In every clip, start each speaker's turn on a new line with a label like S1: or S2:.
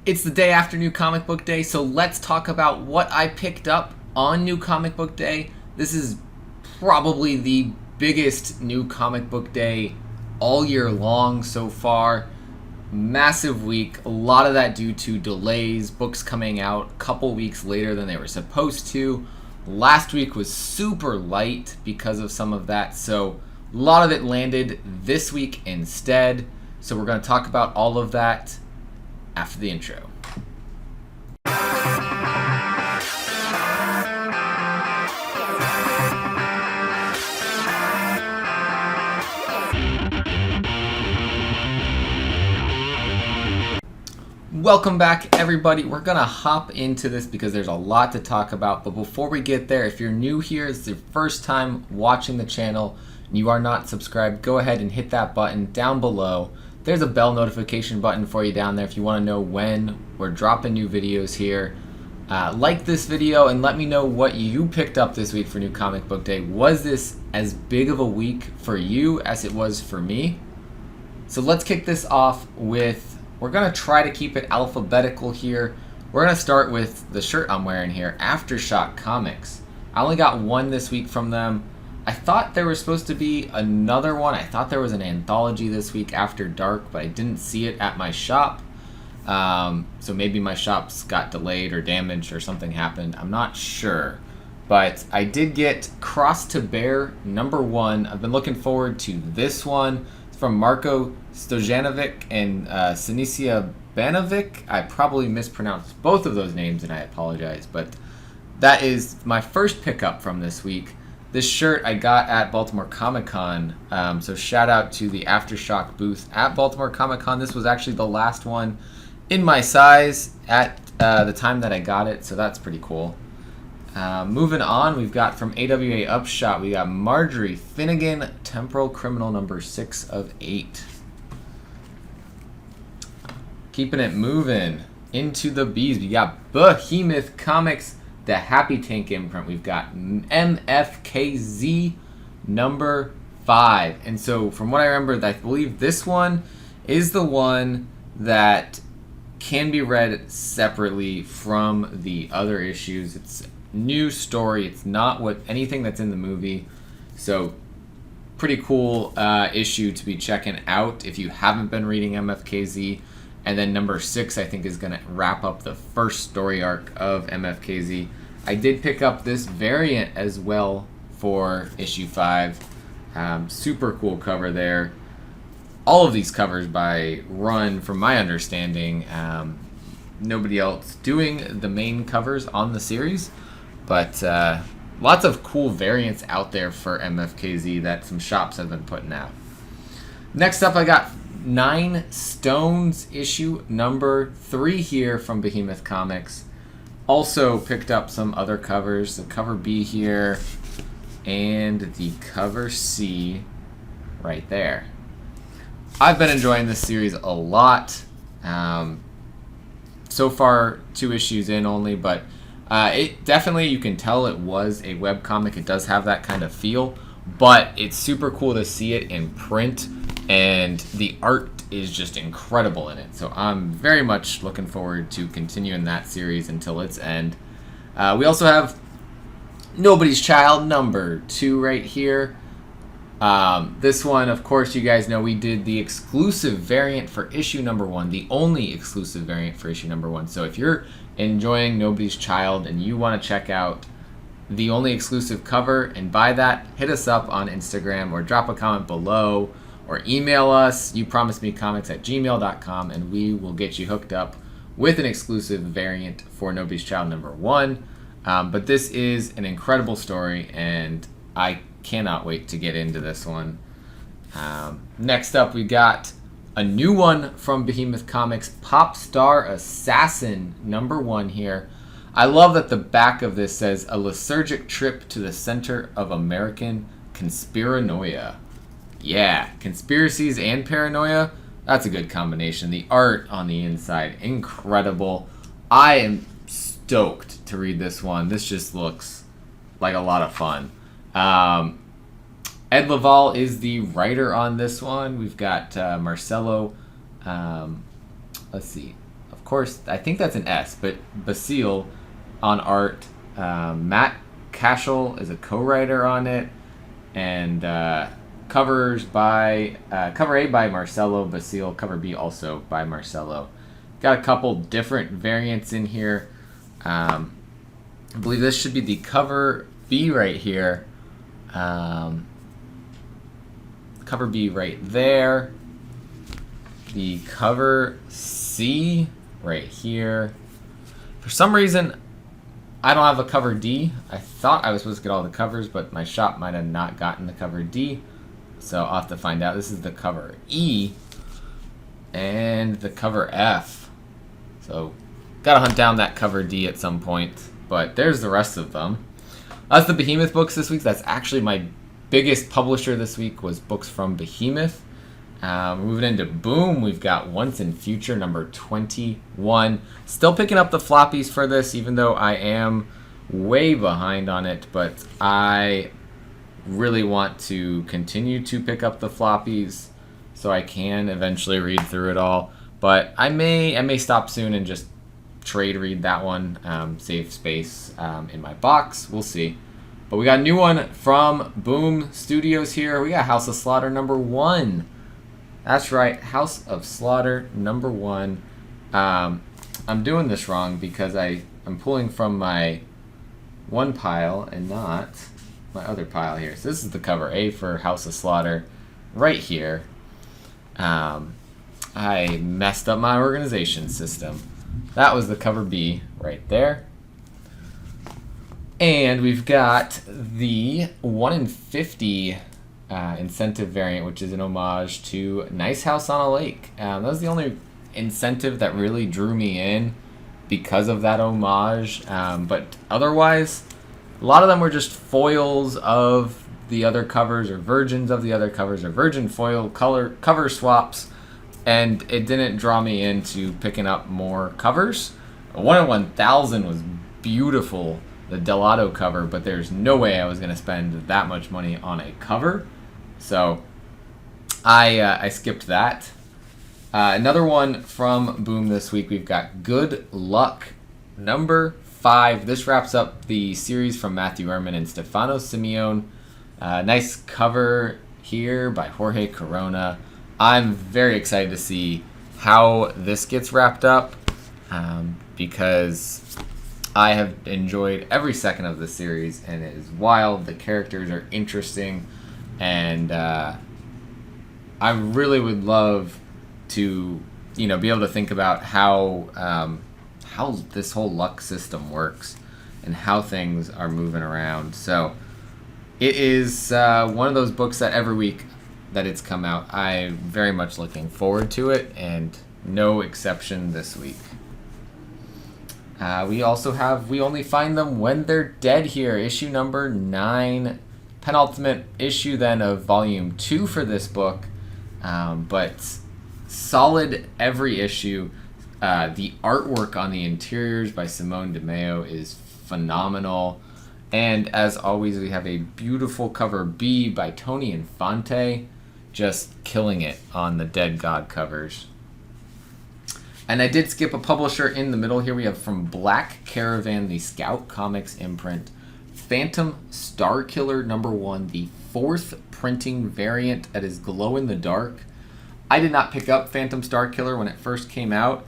S1: It's the day after New Comic Book Day, so let's talk about what I picked up on New Comic Book Day. This is probably the biggest New Comic Book Day all year long so far. Massive week, a lot of that due to delays, books coming out a couple weeks later than they were supposed to. Last week was super light because of some of that, so a lot of it landed this week instead. So we're going to talk about all of that after the intro. Welcome back, everybody. We're going to hop into this because there's a lot to talk about. But before we get there, if you're new here, it's your first time watching the channel, and you are not subscribed, go ahead and hit that button down below. There's a bell notification button for you down there if you want to know when we're dropping new videos here. Like this video and let me know what you picked up this week for New Comic Book Day. Was this as big of a week for you as it was for me? So let's kick this off with, we're going to try to keep it alphabetical here. We're going to start with the shirt I'm wearing here, Aftershock Comics. I only got one this week from them. I thought there was supposed to be another one. I thought there was an anthology this week, After Dark, but I didn't see it at my shop. So maybe my shops got delayed or damaged or something happened. I'm not sure. But I did get Cross to Bear #1. I've been looking forward to this one. It's from Marko Stojanovic and Sinisia Banovic. I probably mispronounced both of those names and I apologize. But that is my first pickup from this week. This shirt I got at Baltimore Comic Con, so shout out to the Aftershock booth at Baltimore Comic Con. This was actually the last one in my size at the time that I got it, so that's pretty cool. Moving on, we've got from AWA Upshot, we got Marjorie Finnegan, Temporal Criminal number 6 of 8. Keeping it moving into the B's, we got Behemoth Comics, the Happy Tank imprint. We've got MFKZ number 5. And so from what I remember, I believe this one is the one that can be read separately from the other issues. It's a new story. It's not anything that's in the movie. So pretty cool issue to be checking out if you haven't been reading MFKZ. And then number 6, I think, is going to wrap up the first story arc of MFKZ. I did pick up this variant as well for issue 5. Super cool cover there. All of these covers by Run, from my understanding. Nobody else doing the main covers on the series. But lots of cool variants out there for MFKZ that some shops have been putting out. Next up, I got 9 Stones issue number 3 here from Behemoth Comics. Also picked up some other covers, the cover B here and the cover C right there. I've been enjoying this series a lot. So far 2 issues in only, but it definitely, you can tell it was a webcomic. It does have that kind of feel, but it's super cool to see it in print, and the art is just incredible in it. So I'm very much looking forward to continuing that series until its end. We also have Nobody's Child number 2 right here. This one, of course, you guys know we did the exclusive variant for issue number 1, the only exclusive variant for issue number 1. So if you're enjoying Nobody's Child and you want to check out the only exclusive cover and buy that, hit us up on Instagram or drop a comment below or email us, youpromisedmecomics@gmail.com, and we will get you hooked up with an exclusive variant for Nobody's Child number 1. But this is an incredible story, and I cannot wait to get into this one. Next up, we got a new one from Behemoth Comics, Pop Star Assassin number 1 here. I love that the back of this says, a lethargic trip to the center of American conspiranoia. Yeah, conspiracies and paranoia, that's a good combination. The art on the inside, incredible. I am stoked to read this one. This just looks like a lot of fun. Ed Laval is the writer on this one. We've got Marcelo, let's see, of course, I think that's an S, but Basile on art. Matt Cashel is a co-writer on it, and cover A by Marcelo Basile, cover B also by Marcelo. Got a couple different variants in here. I believe this should be the cover B right here. Cover B right there. The cover C right here. For some reason, I don't have a cover D. I thought I was supposed to get all the covers, but my shop might have not gotten the cover D. So I'll have to find out. This is the cover E and the cover F. So gotta hunt down that cover D at some point. But there's the rest of them. That's the Behemoth books this week. That's actually my biggest publisher this week was books from Behemoth. Moving into Boom, we've got Once and Future number 21. Still picking up the floppies for this, even though I am way behind on it. But I really want to continue to pick up the floppies so I can eventually read through it all. But I may stop soon and just trade read that one, save space in my box. We'll see. But we got a new one from Boom Studios here. We got House of Slaughter number 1. That's right, House of Slaughter number 1. I'm doing this wrong because I'm pulling from my one pile and not my other pile here. So this is the cover A for House of Slaughter right here. I messed up my organization system. That was the cover B right there. And we've got the 1 in 50 incentive variant, which is an homage to Nice House on a Lake. That was the only incentive that really drew me in because of that homage. But otherwise, a lot of them were just foils of the other covers or versions of the other covers or virgin foil cover swaps. And it didn't draw me into picking up more covers. 1 in 1000 was beautiful, the Delato cover, but there's no way I was going to spend that much money on a cover. So I skipped that. Another one from Boom this week, we've got Good Luck number 5. This wraps up the series from Matthew Ehrman and Stefano Simeone. Nice cover here by Jorge Corona. I'm very excited to see how this gets wrapped up because I have enjoyed every second of the series, and it is wild. The characters are interesting, and I really would love to, be able to think about how this whole luck system works and how things are moving around. So it is one of those books that every week that it's come out, I'm very much looking forward to it, and no exception this week. We also have We Only Find Them When They're Dead here, issue number 9, penultimate issue then of volume 2 for this book, but solid every issue. The artwork on the interiors by Simone DeMeo is phenomenal, and as always we have a beautiful cover B by Tony Infante, just killing it on the Dead God covers. And I did skip a publisher in the middle here. We have from Black Caravan, the Scout Comics imprint, Phantom Starkiller number 1, the 4th printing variant that is glow in the dark. I did not pick up Phantom Starkiller when it first came out,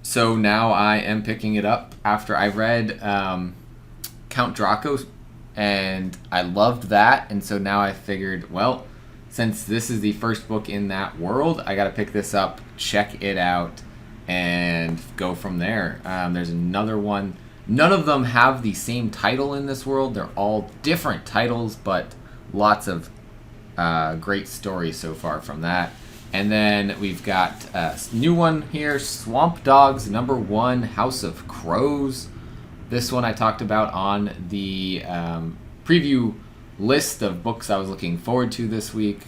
S1: so now I am picking it up after I read Count Draco, and I loved that, and so now I figured, well, since this is the first book in that world, I got to pick this up, check it out, and go from there. There's another one. None of them have the same title in this world. They're all different titles, but lots of great stories so far from that. And then we've got a new one here, Swamp Dogs number 1, House of Crows. This one I talked about on the preview list of books I was looking forward to this week.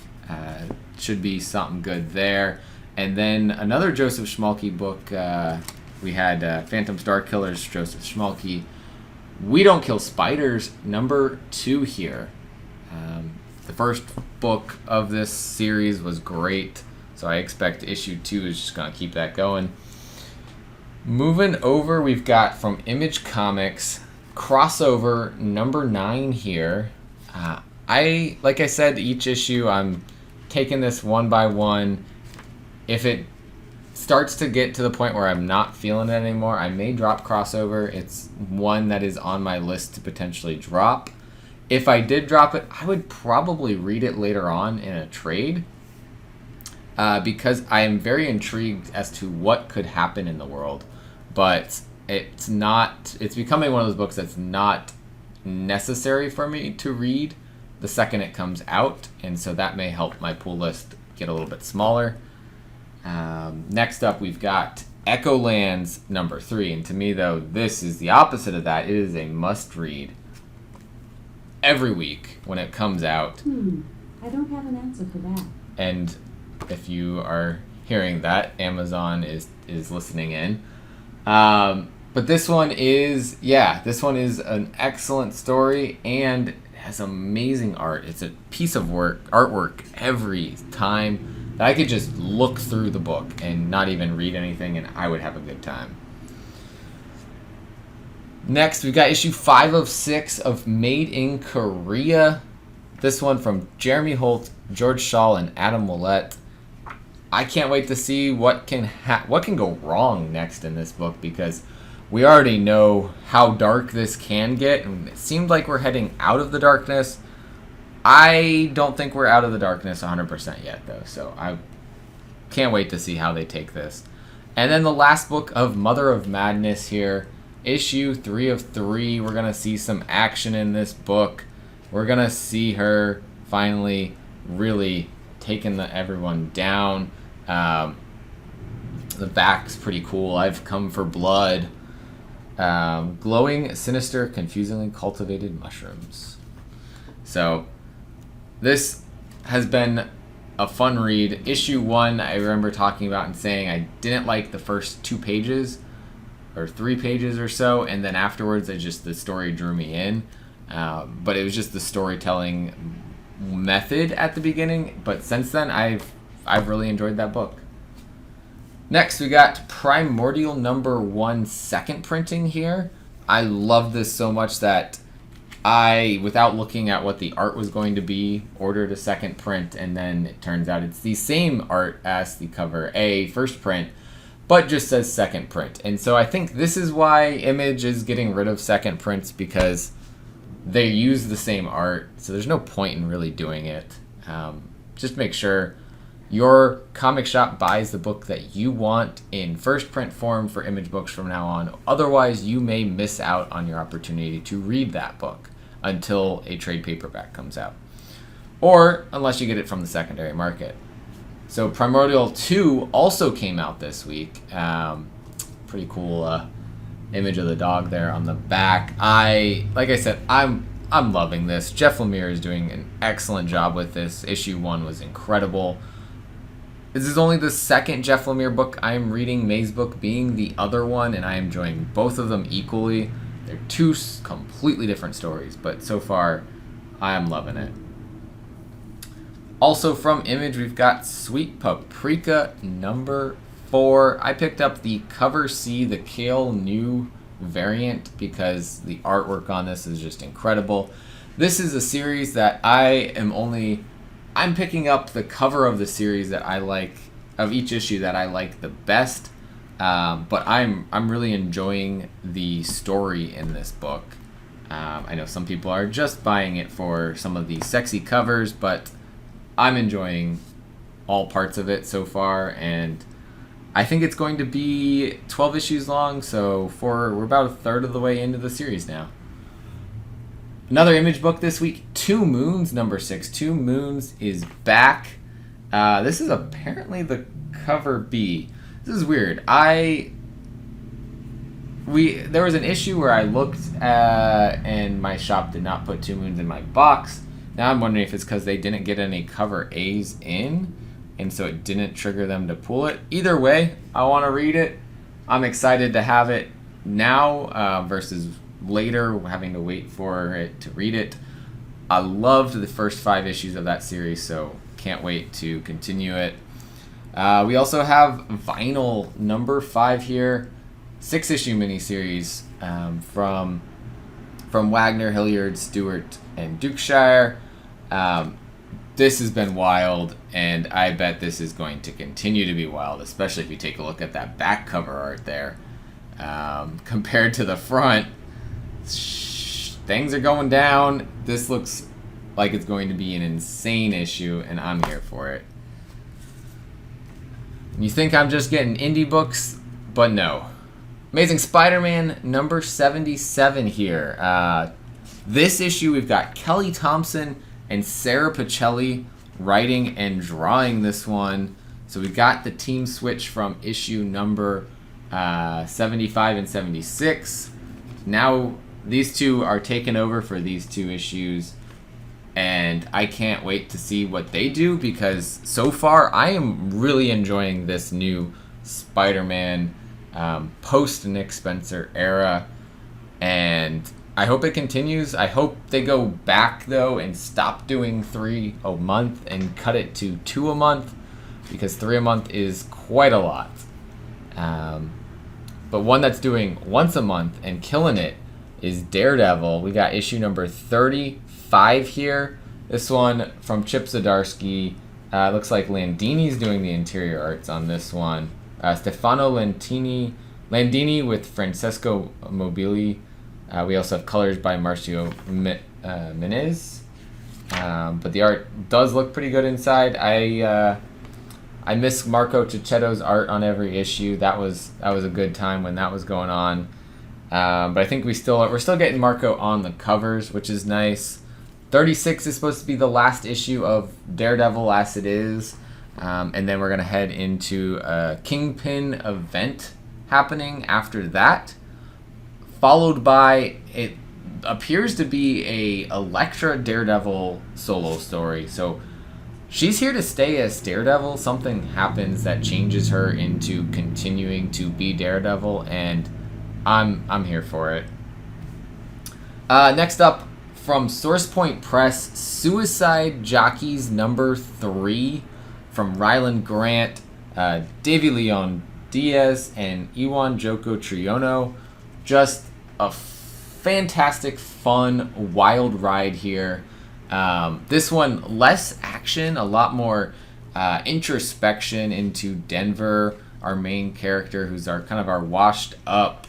S1: Should be something good there. And then another Joseph Schmalke book. We had Phantom Starkiller's Joseph Schmalke. We Don't Kill Spiders number 2 here. The first book of this series was great, so I expect issue 2 is just going to keep that going. Moving over, we've got from Image Comics, crossover number 9 here. Like I said, each issue, I'm taking this one by one. If it starts to get to the point where I'm not feeling it anymore, I may drop crossover. It's one that is on my list to potentially drop. If I did drop it, I would probably read it later on in a trade. Because I am very intrigued as to what could happen in the world. But it's becoming one of those books that's not necessary for me to read the second it comes out. And so that may help my pull list get a little bit smaller. Next up, we've got Echolands number 3. And to me, though, this is the opposite of that. It is a must-read every week when it comes out.
S2: I don't have an answer for that.
S1: And if you are hearing that, Amazon is listening in. But this one is an excellent story and has amazing art. It's a piece of artwork every time that I could just look through the book and not even read anything, and I would have a good time. Next, we've got issue 5 of 6 of Made in Korea. This one from Jeremy Holt, George Shaw, and Adam Willett. I can't wait to see what can go wrong next in this book, because we already know how dark this can get, and it seemed like we're heading out of the darkness. I don't think we're out of the darkness 100% yet, though, so I can't wait to see how they take this. And then the last book of Mother of Madness here, issue 3 of 3. We're going to see some action in this book. We're going to see her finally really taking everyone down. The back's pretty cool. I've come for blood. Glowing, sinister, confusingly cultivated mushrooms. So this has been a fun read. Issue 1, I remember talking about and saying I didn't like the first 2 pages or 3 pages or so, and then afterwards the story drew me in. But it was just the storytelling method at the beginning. But since then, I've really enjoyed that book. Next, we got Primordial number 1 second printing here. I love this so much that I, without looking at what the art was going to be, ordered a second print, and then it turns out it's the same art as the cover A first print, but just says second print. And so I think this is why Image is getting rid of second prints, because they use the same art, so there's no point in really doing it. Just make sure your comic shop buys the book that you want in first print form for Image books from now on. Otherwise, you may miss out on your opportunity to read that book until a trade paperback comes out, or unless you get it from the secondary market. So Primordial 2 also came out this week. Pretty cool image of the dog there on the back. Like I said, I'm loving this. Jeff Lemire is doing an excellent job with this. Issue 1 was incredible. This is only the second Jeff Lemire book I am reading, May's book being the other one, and I am enjoying both of them equally. They're 2 completely different stories, but so far, I am loving it. Also from Image, we've got Sweet Paprika number 4. I picked up the Cover C, the Kale New variant, because the artwork on this is just incredible. This is a series that I'm picking up the cover of the series that I like, of each issue that I like the best. But I'm really enjoying the story in this book. I know some people are just buying it for some of the sexy covers, but I'm enjoying all parts of it so far, and I think it's going to be 12 issues long, so we're about a third of the way into the series now. Another Image book this week, Two Moons number 6. Two Moons is back. This is apparently the cover B. This is weird. There was an issue where I looked and my shop did not put Two Moons in my box. Now I'm wondering if it's because they didn't get any cover A's in, and so it didn't trigger them to pull it. Either way, I want to read it. I'm excited to have it now versus later having to wait for it to read it. I loved the first 5 issues of that series, so can't wait to continue it. We also have Vinyl number 5 here. 6-issue miniseries from Wagner, Hilliard, Stewart, and Dukeshire. This has been wild, and I bet this is going to continue to be wild, especially if you take a look at that back cover art there. Compared to the front, things are going down. This looks like it's going to be an insane issue, and I'm here for it. You think I'm just getting indie books, but no. Amazing Spider-Man number 77 here. This issue, we've got Kelly Thompson and Sarah Pacelli writing and drawing this one. So we got the team switch from issue number 75 and 76. Now these two are taken over for these 2 issues, and I can't wait to see what they do, because so far I am really enjoying this new Spider-Man post Nick Spencer era, and I hope it continues. I hope they go back though and stop doing 3 a month and cut it to 2 a month, because 3 a month is quite a lot. But one that's doing once a month and killing it is Daredevil. We got issue number 35 here. This one from Chip Zdarsky. Looks like Landini's doing the interior arts on this one. Stefano Landini with Francesco Mobili. We also have colors by Marcio Menez. But the art does look pretty good inside. I miss Marco Cicchetto's art on every issue. That was a good time when that was going on. But I think we're still getting Marco on the covers, which is nice. 36 is supposed to be the last issue of Daredevil as it is. And then we're going to head into a Kingpin event happening after that, followed by, it appears to be a Elektra Daredevil solo story. So she's here to stay as Daredevil. Something happens that changes her into continuing to be Daredevil, and I'm here for it. Next up, from Source Point Press, Suicide Jockeys number 3 from Ryland Grant, Davy Leon Diaz, and Iwan Joko Triono. Just a fantastic, fun, wild ride here. This one, less action, a lot more introspection into Denver, our main character, who's our washed up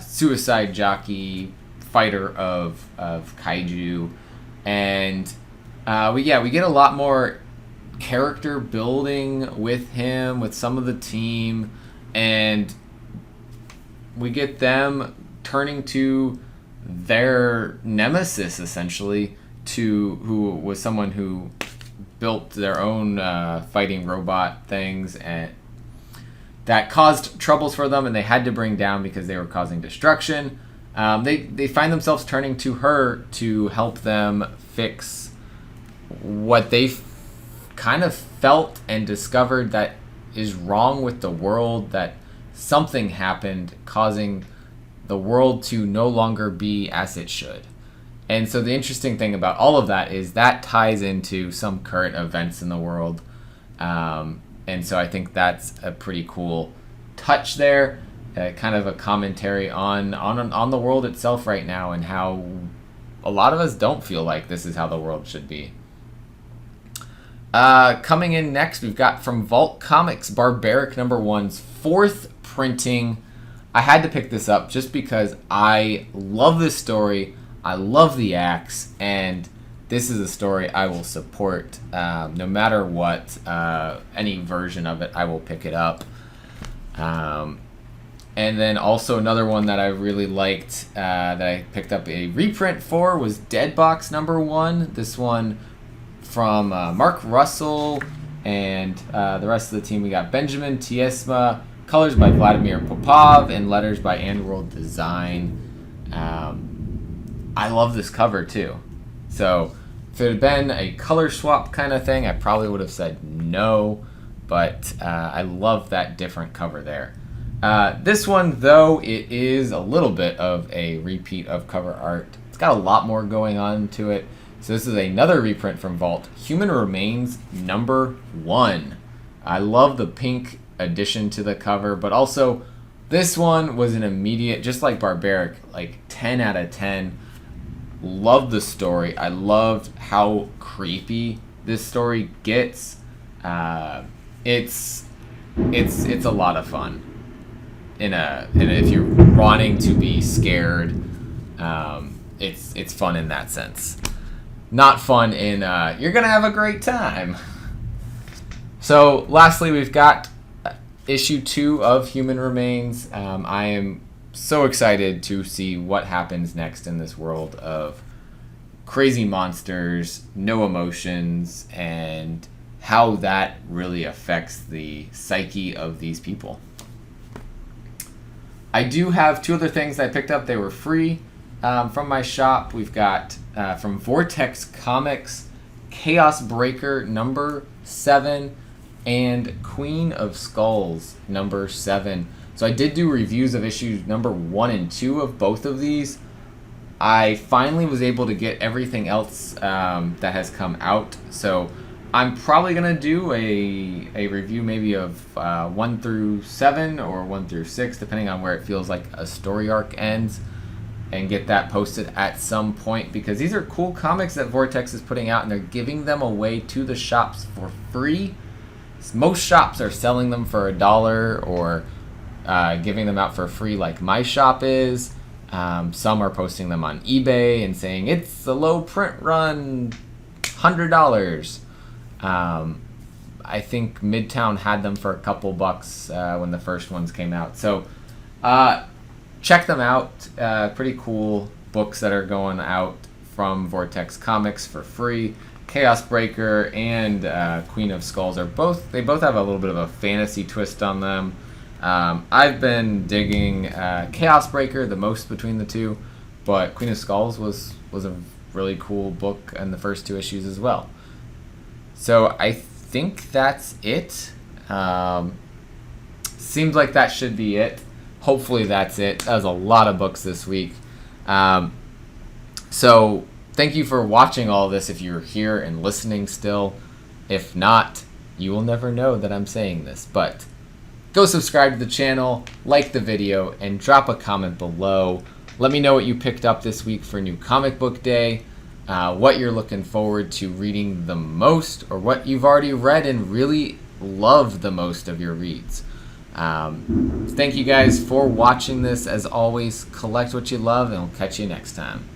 S1: suicide jockey fighter of kaiju, and we get a lot more character building with him, with some of the team, and we get them turning to their nemesis, essentially, who was someone who built their own fighting robot things, and that caused troubles for them, and they had to bring down because they were causing destruction. They find themselves turning to her to help them fix what they kind of felt and discovered that is wrong with the world, that something happened causing the world to no longer be as it should. And so the interesting thing about all of that is that ties into some current events in the world. And so I think that's a pretty cool touch there, kind of a commentary on the world itself right now, and how a lot of us don't feel like this is how the world should be. Coming in next, we've got from Vault Comics, Barbaric #1's 4th printing. I had to pick this up just because I love this story. I love the axe, and this is a story I will support no matter what. Any version of it, I will pick it up. And then also another one that I really liked that I picked up a reprint for was Deadbox #1. This one from Mark Russell and the rest of the team. We got Benjamin Tiesma, colors by Vladimir Popov, and letters by Andworld Design. I love this cover too. So if it had been a color swap kind of thing, I probably would have said no, but I love that different cover there. This one, though, it is a little bit of a repeat of cover art. It's got a lot more going on to it. So this is another reprint from Vault, Human Remains #1. I love the pink addition to the cover, but also This one was an immediate, just like Barbaric, like 10 out of 10. Loved the story. I loved how creepy this story gets. It's a lot of fun. If you're wanting to be scared, it's fun in that sense. Not fun in you're gonna have a great time. So lastly, we've got issue 2 of Human Remains. I am so excited to see what happens next in this world of crazy monsters, no emotions, and how that really affects the psyche of these people. I do have 2 other things I picked up. They were free from my shop. We've got from Vortex Comics, Chaos Breaker number 7 and Queen of Skulls number 7. So I did do reviews of issues number 1 and 2 of both of these. I finally was able to get everything else that has come out. So I'm probably going to do a review maybe of 1 through 7 or 1 through 6, depending on where it feels like a story arc ends, and get that posted at some point, because these are cool comics that Vortex is putting out and they're giving them away to the shops for free. Most shops are selling them for $1 or giving them out for free like my shop is. Some are posting them on eBay and saying it's a low print run, $100. I think Midtown had them for a couple bucks when the first ones came out. So check them out. Pretty cool books that are going out from Vortex Comics for free. Chaos Breaker and Queen of Skulls they both have a little bit of a fantasy twist on them. I've been digging Chaos Breaker the most between the 2, but Queen of Skulls was a really cool book in the first 2 issues as well. So I think that's it. Seems like that should be it. Hopefully that's it. That was a lot of books this week. So thank you for watching all this if you're here and listening still. If not, you will never know that I'm saying this. But go subscribe to the channel, like the video, and drop a comment below. Let me know what you picked up this week for New Comic Book Day, what you're looking forward to reading the most, or what you've already read and really loved the most of your reads. Thank you guys for watching this. As always, collect what you love, and we'll catch you next time.